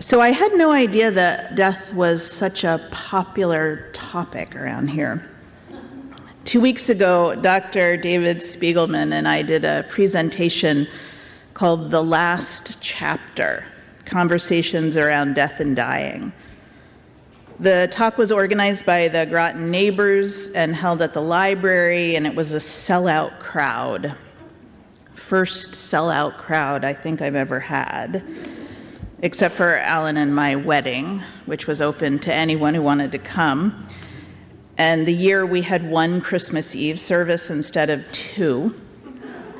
So I had no idea that death was such a popular topic around here. 2 weeks ago, Dr. David Spiegelman and I did a presentation called The Last Chapter, Conversations Around Death and Dying. The talk was organized by the Groton neighbors and held at the library, and it was a sellout crowd. First sellout crowd I think I've ever had, except for Alan and my wedding, which was open to anyone who wanted to come. And the year we had one Christmas Eve service instead of two,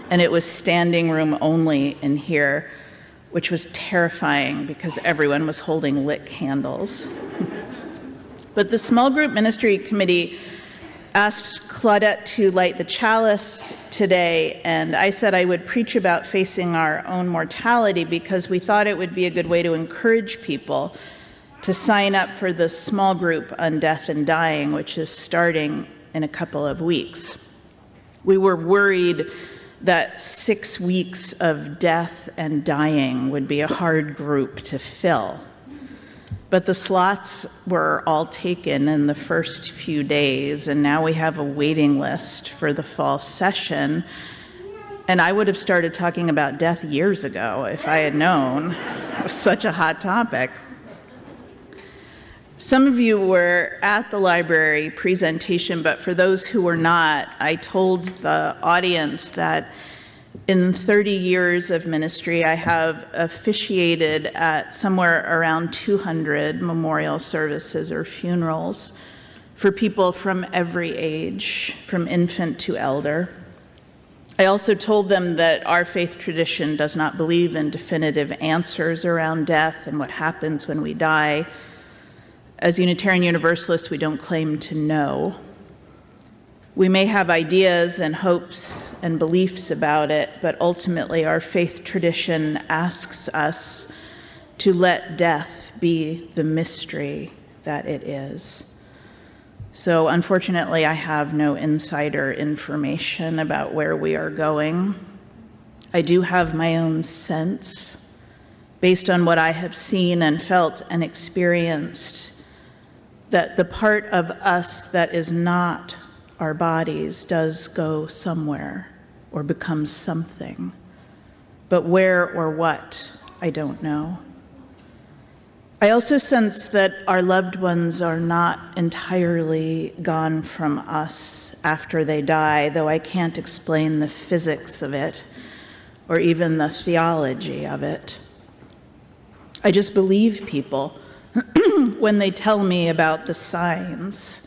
and it was standing room only in here, which was terrifying because everyone was holding lit candles. But the small group ministry committee asked Claudette to light the chalice today, and I said I would preach about facing our own mortality because we thought it would be a good way to encourage people to sign up for the small group on death and dying, which is starting in a couple of weeks. We were worried that 6 weeks of death and dying would be a hard group to fill. But the slots were all taken in the first few days, and now we have a waiting list for the fall session. And I would have started talking about death years ago if I had known it was such a hot topic. Some of you were at the library presentation, but for those who were not, I told the audience that in 30 years of ministry, I have officiated at somewhere around 200 memorial services or funerals for people from every age, from infant to elder. I also told them that our faith tradition does not believe in definitive answers around death and what happens when we die. As Unitarian Universalists, we don't claim to know. We may have ideas and hopes and beliefs about it, but ultimately our faith tradition asks us to let death be the mystery that it is. So unfortunately, I have no insider information about where we are going. I do have my own sense, based on what I have seen and felt and experienced, that the part of us that is not our bodies does go somewhere or become something. But where or what, I don't know. I also sense that our loved ones are not entirely gone from us after they die, though I can't explain the physics of it or even the theology of it. I just believe people when they tell me about the signs,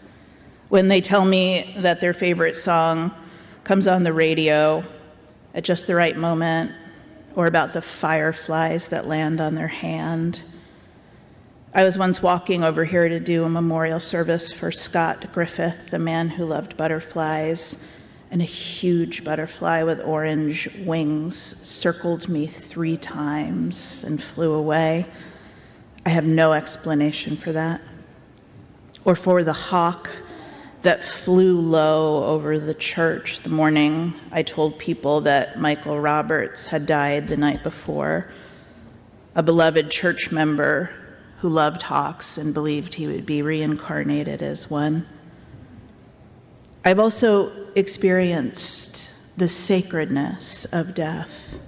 when they tell me that their favorite song comes on the radio at just the right moment, or about the fireflies that land on their hand. I was once walking over here to do a memorial service for Scott Griffith, the man who loved butterflies, and a huge butterfly with orange wings circled me 3 times and flew away. I have no explanation for that. Or for the hawk that flew low over the church the morning I told people that Michael Roberts had died the night before, a beloved church member who loved hawks and believed he would be reincarnated as one. I've also experienced the sacredness of death,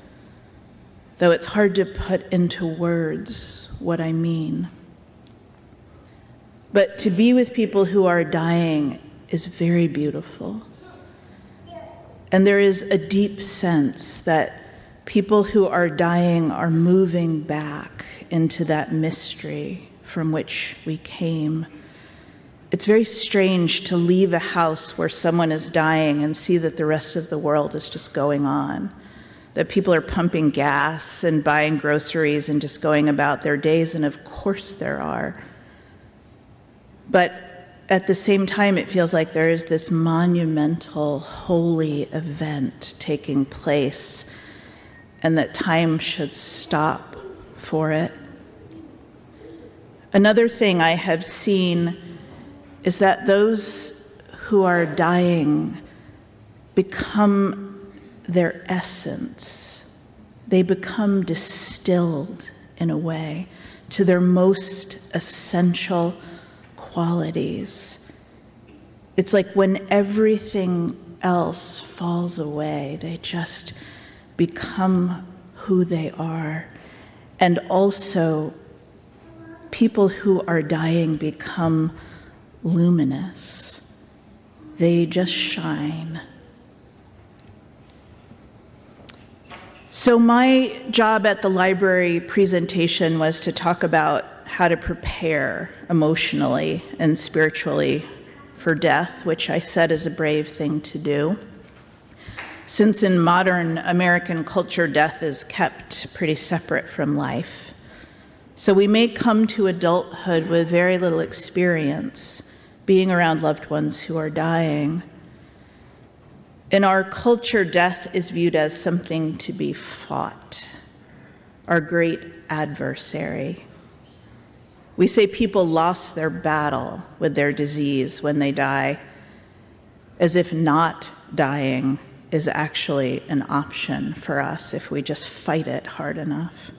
though it's hard to put into words what I mean. But to be with people who are dying is very beautiful. And there is a deep sense that people who are dying are moving back into that mystery from which we came. It's very strange to leave a house where someone is dying and see that the rest of the world is just going on, that people are pumping gas and buying groceries and just going about their days, and of course there are. But at the same time, it feels like there is this monumental, holy event taking place, and that time should stop for it. Another thing I have seen is that those who are dying become their essence. They become distilled in a way, to their most essential qualities. It's like when everything else falls away, they just become who they are. And also, people who are dying become luminous. They just shine. So my job at the library presentation was to talk about how to prepare emotionally and spiritually for death, which I said is a brave thing to do. Since in modern American culture, death is kept pretty separate from life. So we may come to adulthood with very little experience being around loved ones who are dying. In our culture, death is viewed as something to be fought, our great adversary. We say people lost their battle with their disease when they die, as if not dying is actually an option for us if we just fight it hard enough.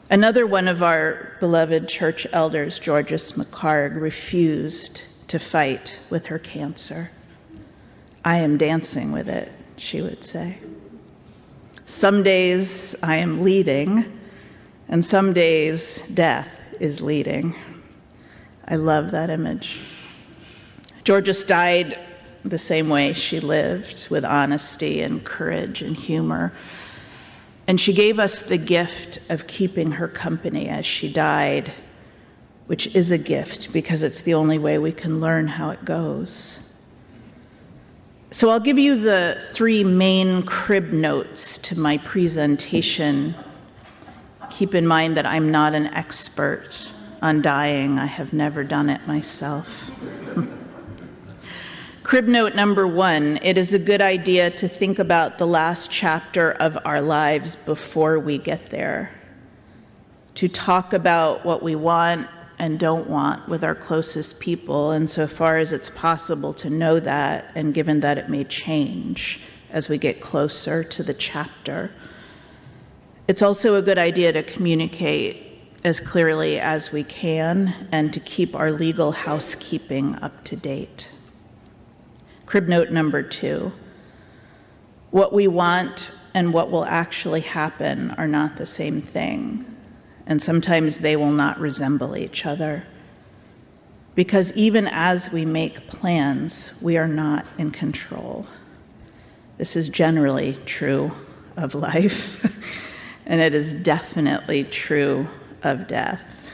Another one of our beloved church elders, Georges McCarg, refused to fight with her cancer. I am dancing with it, she would say. Some days I am leading, and some days death is leading. I love that image. Georges died the same way she lived, with honesty and courage and humor. And she gave us the gift of keeping her company as she died, which is a gift because it's the only way we can learn how it goes. So I'll give you the 3 main crib notes to my presentation. Keep in mind that I'm not an expert on dying. I have never done it myself. Crib note number 1, it is a good idea to think about the last chapter of our lives before we get there. To talk about what we want and don't want with our closest people, insofar as it's possible to know that, and given that it may change as we get closer to the chapter. It's also a good idea to communicate as clearly as we can and to keep our legal housekeeping up to date. Crib note number 2, what we want and what will actually happen are not the same thing, and sometimes they will not resemble each other. Because even as we make plans, we are not in control. This is generally true of life, and it is definitely true of death.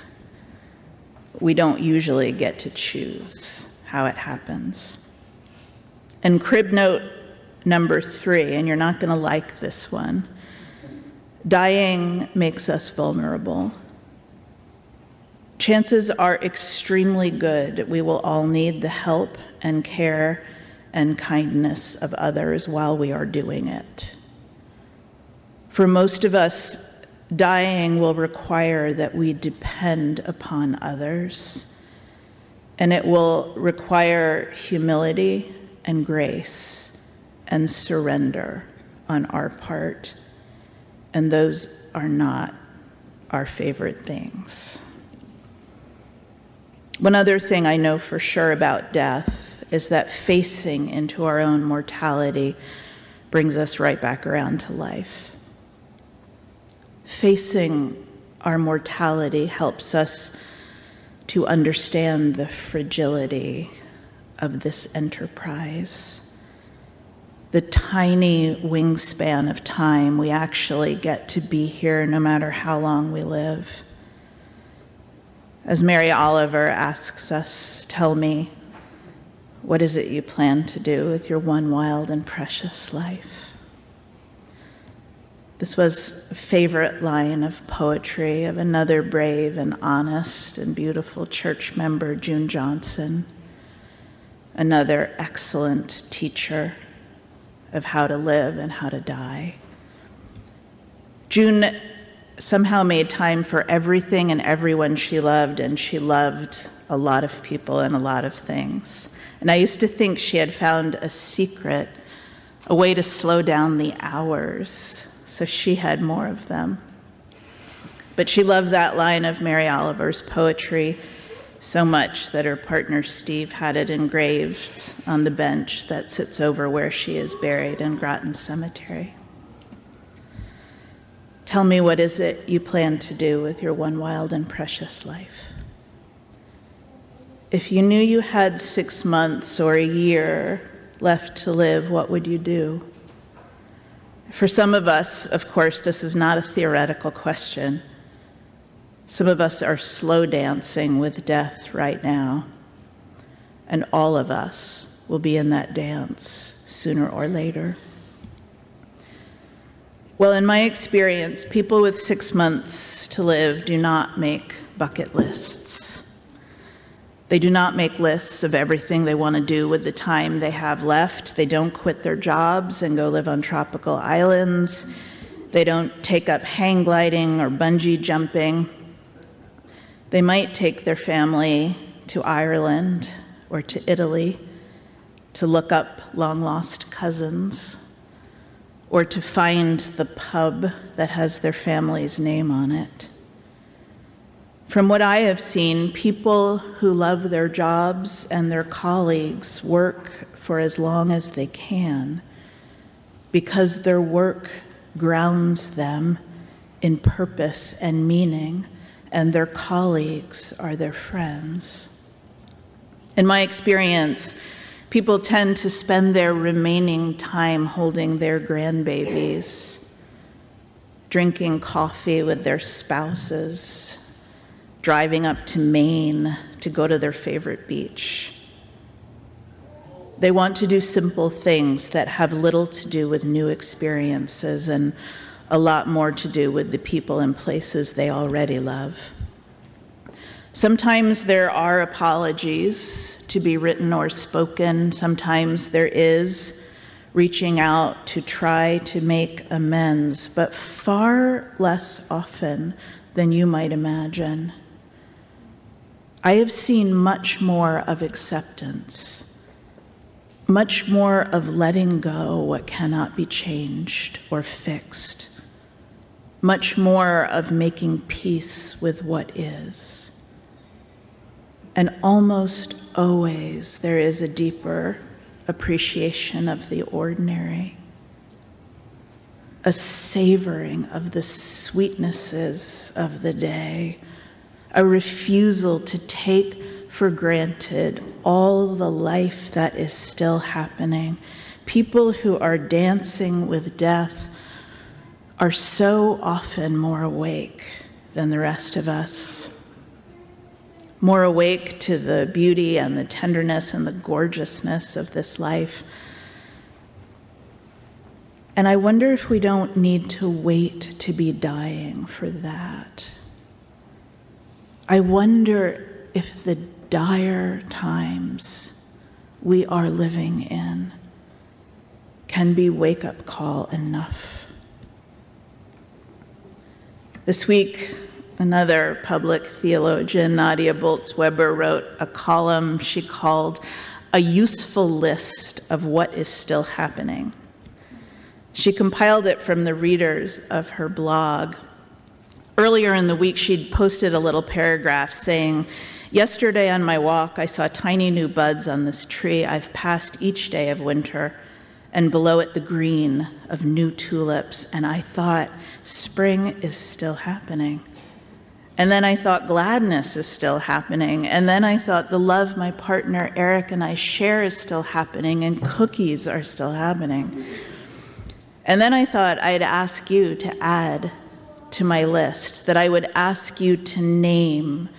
We don't usually get to choose how it happens. And crib note number 3, and you're not going to like this one, dying makes us vulnerable. Chances are extremely good we will all need the help and care and kindness of others while we are doing it. For most of us, dying will require that we depend upon others, and it will require humility and grace and surrender on our part, and those are not our favorite things. One other thing I know for sure about death is that facing into our own mortality brings us right back around to life. Facing our mortality helps us to understand the fragility of this enterprise, the tiny wingspan of time we actually get to be here no matter how long we live. As Mary Oliver asks us, tell me, what is it you plan to do with your one wild and precious life? This was a favorite line of poetry of another brave and honest and beautiful church member, June Johnson, another excellent teacher of how to live and how to die. June somehow made time for everything and everyone she loved, and she loved a lot of people and a lot of things. And I used to think she had found a secret, a way to slow down the hours, so she had more of them. But she loved that line of Mary Oliver's poetry so much that her partner Steve had it engraved on the bench that sits over where she is buried in Groton Cemetery. Tell me, what is it you plan to do with your one wild and precious life? If you knew you had 6 months or a year left to live, what would you do? For some of us, of course, this is not a theoretical question. Some of us are slow dancing with death right now, and all of us will be in that dance sooner or later. Well, in my experience, people with 6 months to live do not make bucket lists. They do not make lists of everything they want to do with the time they have left. They don't quit their jobs and go live on tropical islands. They don't take up hang gliding or bungee jumping. They might take their family to Ireland or to Italy to look up long-lost cousins, or to find the pub that has their family's name on it. From what I have seen, people who love their jobs and their colleagues work for as long as they can because their work grounds them in purpose and meaning, and their colleagues are their friends. In my experience, people tend to spend their remaining time holding their grandbabies, drinking coffee with their spouses, driving up to Maine to go to their favorite beach. They want to do simple things that have little to do with new experiences and a lot more to do with the people and places they already love. Sometimes there are apologies to be written or spoken. Sometimes there is reaching out to try to make amends, but far less often than you might imagine. I have seen much more of acceptance, much more of letting go what cannot be changed or fixed, much more of making peace with what is. And almost always there is a deeper appreciation of the ordinary, a savoring of the sweetnesses of the day, a refusal to take for granted all the life that is still happening. People who are dancing with death are so often more awake than the rest of us, more awake to the beauty and the tenderness and the gorgeousness of this life. And I wonder if we don't need to wait to be dying for that. I wonder if the dire times we are living in can be wake-up call enough. This week, another public theologian, Nadia Bolz-Weber, wrote a column she called "A Useful List of What Is Still Happening." She compiled it from the readers of her blog. Earlier in the week, she'd posted a little paragraph saying, "Yesterday on my walk, I saw tiny new buds on this tree I've passed each day of winter, and below it the green of new tulips, and I thought, spring is still happening. And then I thought gladness is still happening, and then I thought the love my partner Eric and I share is still happening, and cookies are still happening. And then I thought I'd ask you to add to my list, that I would ask you to name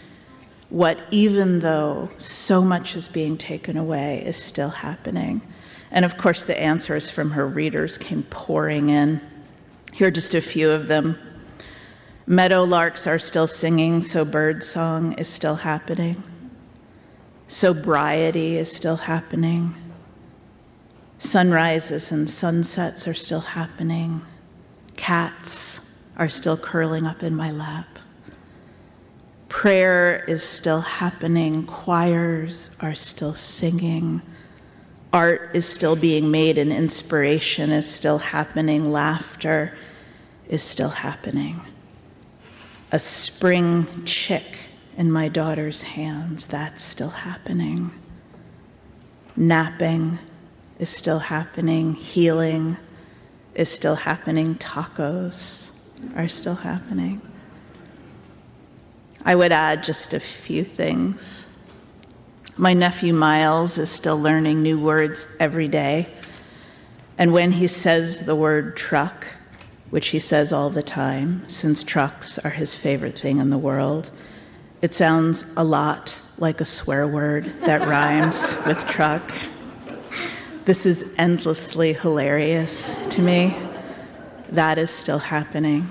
what, even though so much is being taken away, is still happening." And of course, the answers from her readers came pouring in. Here are just a few of them. Meadowlarks are still singing, so birdsong is still happening. Sobriety is still happening. Sunrises and sunsets are still happening. Cats are still curling up in my lap. Prayer is still happening. Choirs are still singing. Art is still being made and inspiration is still happening. Laughter is still happening. A spring chick in my daughter's hands, that's still happening. Napping is still happening. Healing is still happening. Tacos are still happening. I would add just a few things. My nephew Miles is still learning new words every day. And when he says the word truck, which he says all the time, since trucks are his favorite thing in the world, it sounds a lot like a swear word that rhymes with truck. This is endlessly hilarious to me. That is still happening.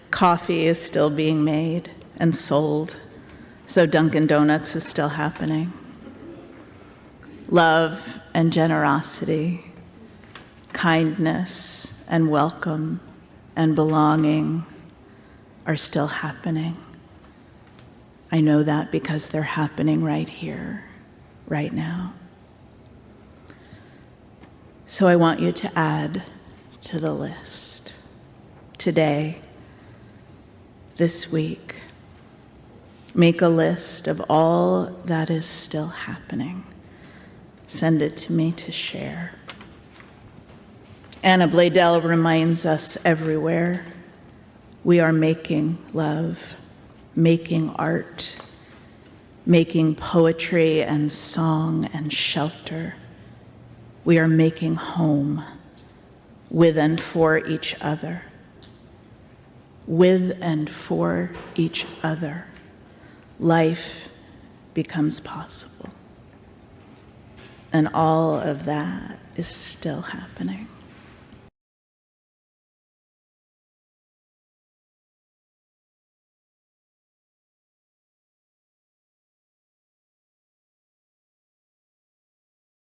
Coffee is still being made and sold, so Dunkin' Donuts is still happening. Love and generosity, kindness and welcome and belonging are still happening. I know that because they're happening right here, right now. So I want you to add to the list today, this week. Make a list of all that is still happening. Send it to me to share. Anna Bladel reminds us everywhere we are making love, making art, making poetry and song and shelter. We are making home with and for each other. With and for each other, life becomes possible. And all of that is still happening.